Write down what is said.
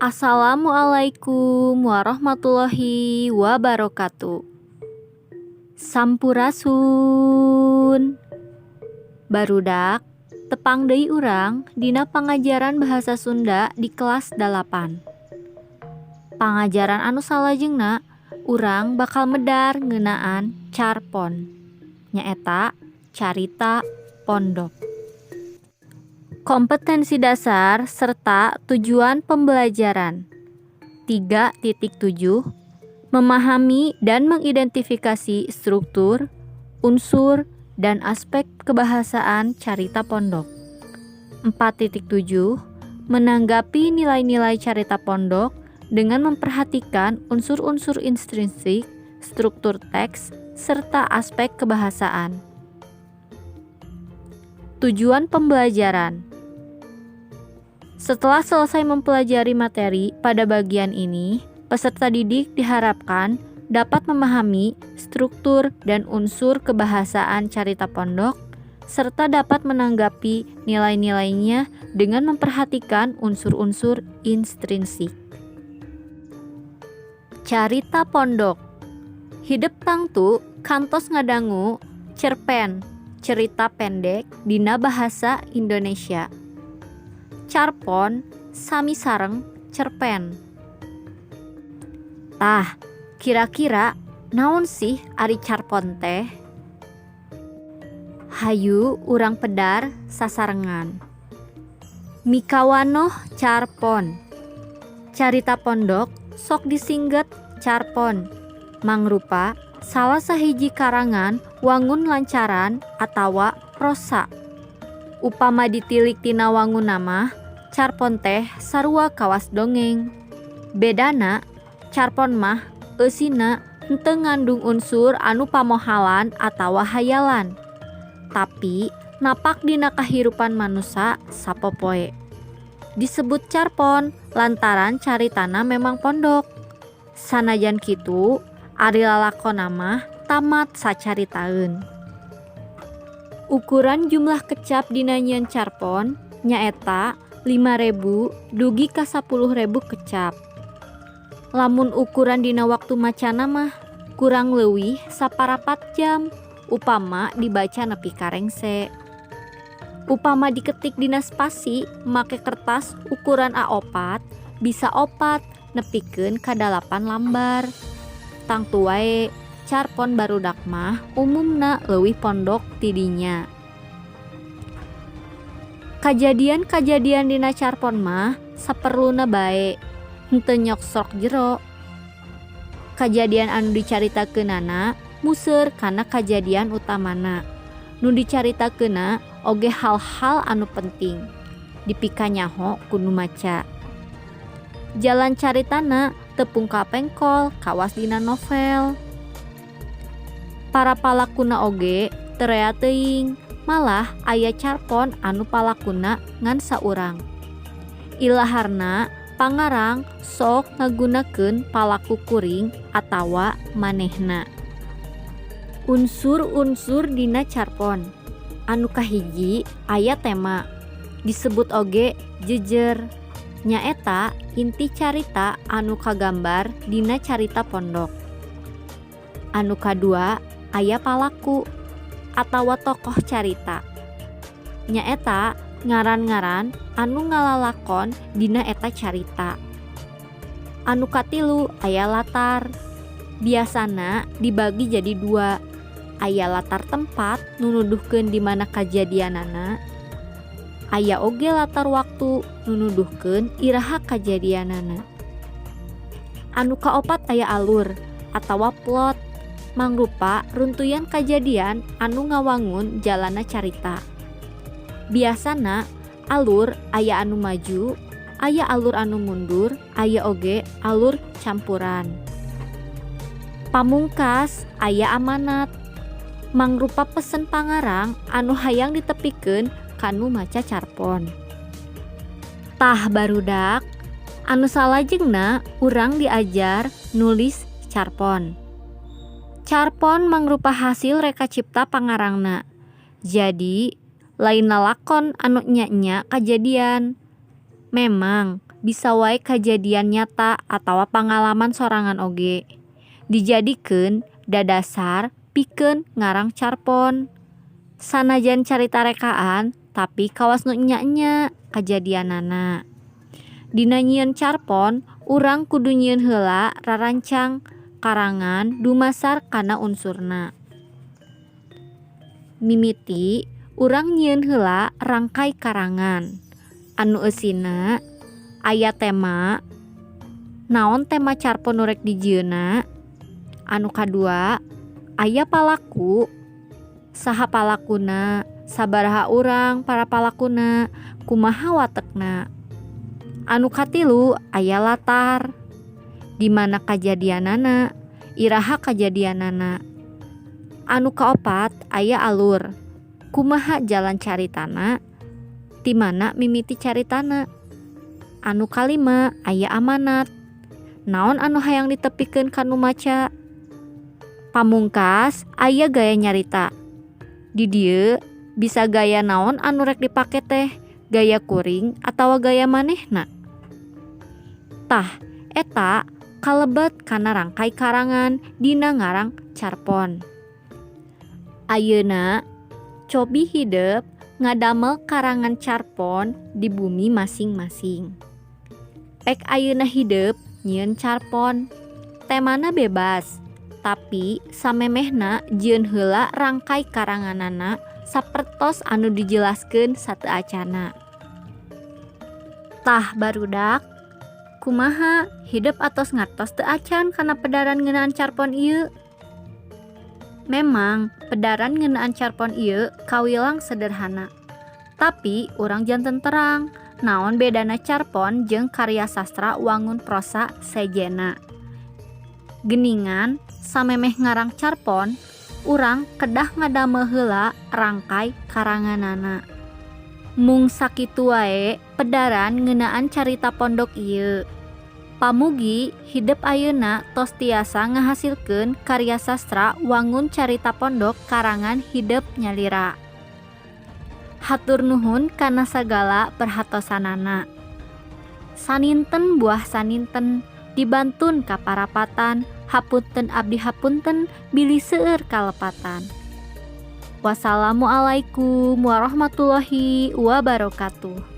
Assalamualaikum warahmatullahi wabarakatuh. Sampurasun. Barudak, tepang deui urang dina pangajaran bahasa Sunda di kelas 8. Pangajaran anu salajengna, urang bakal medar ngeunaan carpon. Nyaeta carita pondok. Kompetensi dasar serta tujuan pembelajaran 3.7 memahami dan mengidentifikasi struktur, unsur, dan aspek kebahasaan carita pondok. 4.7 menanggapi nilai-nilai carita pondok dengan memperhatikan unsur-unsur intrinsik, struktur teks, serta aspek kebahasaan. Tujuan pembelajaran. Setelah selesai mempelajari materi pada bagian ini, peserta didik diharapkan dapat memahami struktur dan unsur kebahasaan carita pondok, serta dapat menanggapi nilai-nilainya dengan memperhatikan unsur-unsur intrinsik. Carita pondok. Hidup tangtu kantos ngadangu cerpen, cerita pendek dina bahasa Indonesia. Carpon sami sareng cerpen. Tah, kira-kira naon sih ari carpon teh? Hayu urang pedar sasarengan. Mikawanoh carpon. Carita pondok sok disingget carpon. Mangrupa salah sahiji karangan wangun lancaran atawa prosa. Upama ditilik tina wangun nama, carpon teh sarua kawas dongeng. Bedana, carpon mah eusina henteu ngandung unsur anu pamohalan atawa hayalan, tapi napak dina kahirupan manusia sapopoe. Disebut carpon lantaran caritana memang pondok. Sanajan kitu, ari lalakonna mah tamat sacaritaeun. Ukuran jumlah kecap dina nyieun carpon nyaeta 5.000 dugi ka 10.000 kecap. Lamun ukuran dina waktu macana mah kurang leuwih 1/4 jam upama dibaca nepi ka rengse. Upama diketik dina spasi make kertas ukuran A4 bisa 4 nepikeun ka 8 lambar. Tangtu wae carpon barudak mah umumna leuwih pondok tidinya. Kajadian-kajadian dina carpon mah saperluna bae, henteu nyoksok jero. Kajadian anu dicaritakeunana museur kana kajadian utamana. Nu dicaritakeunna oge hal-hal anu penting. Dipika nyaho kudu maca. Jalan caritana tepung kapengkol kawas dina novel. Para palakuna oge terea teuing, malah aya carpon anu palakuna ngan saurang. Ilaharna pangarang sok ngagunakeun palaku kuring atawa manehna. Unsur-unsur dina carpon. Anu kahiji aya tema, disebut oge jejer. Nyaeta inti carita anu kagambar dina carita pondok. Anu kadua aya palaku atawa tokoh carita. Nyaeta ngaran-ngaran anu ngalalakon dina eta carita. Anu katilu aya latar. Biasana dibagi jadi 2. Aya latar tempat nu nuduhkeun di mana kajadianana. Aya oge latar waktu nu nuduhkeun iraha kajadianana. Anu kaopat aya alur atawa plot. Mangrupa runtuyan kajadian anu ngawangun jalana carita. Biasana alur aya anu maju, aya alur anu mundur, aya oge alur campuran. Pamungkas aya amanat. Mangrupa pesen pangarang anu hayang ditepikeun kanu maca carpon. Tah barudak, anu salajengna urang diajar nulis carpon. Carpon mangrupa hasil reka cipta pangarangna. Jadi, lain lalakon anu nya-nya kajadian. Memang bisa wae kejadian nyata atau pengalaman sorangan oge. Dijadikeun dadasar pikeun ngarang carpon. Sanajan carita rekaan tapi kawas nu enya-enya kajadianana. Dina nyieun carpon, urang kudu nyieun heula rarancang karangan dumasar kana unsurna. Mimiti urang nyieun heula rangkai karangan. Anu eusina aya tema, naon tema carpon nu rek dijieunna. Anu kadua aya palaku, saha palakuna, sabaraha urang para palakuna, kumaha watekna. Anu katilu aya latar, di mana kajadianana, iraha kajadianana. Anu kaopat aya alur, kumaha jalan caritana, di mana mimiti caritana. Anu kalima aya amanat, naon anu hayang ditepikeun kanu maca. Pamungkas aya gaya nyarita, di dieu bisa gaya naon anu rek dipake teh, gaya kuring atawa gaya manehna. Tah eta kalebet kana rangkai karangan dina ngarang carpon. Ayeuna cobi hideup ngadamel karangan carpon di bumi masing-masing. Pek ayeuna hideup nyieun carpon, temana bebas, tapi samemehna jieun heula rangkai karanganana sapertos anu dijelaskeun sateu acana. Tah barudak, kumaha hidup atos ngartos teu acan kana pedaran ngeunaan carpon ieu? Memang pedaran ngeunaan carpon ieu kawilang sederhana. Tapi urang janten terang naon bedana carpon jeung karya sastra wangun prosa sejena. Geningan samemeh ngarang carpon, urang kedah ngadamel heula rangkai karanganana. Mung sakitu wae pedaran ngeunaan carita pondok ieu. Pamugi hidup ayeuna tos tiasa ngahasilkeun karya sastra wangun carita pondok karangan hidup nyalira. Hatur nuhun kana sagala perhatosanana. Saninten buah saninten dibantun kaparapatan, hapunten abdi hapunten bilih seueur kalepatan. Wassalamualaikum warahmatullahi wabarakatuh.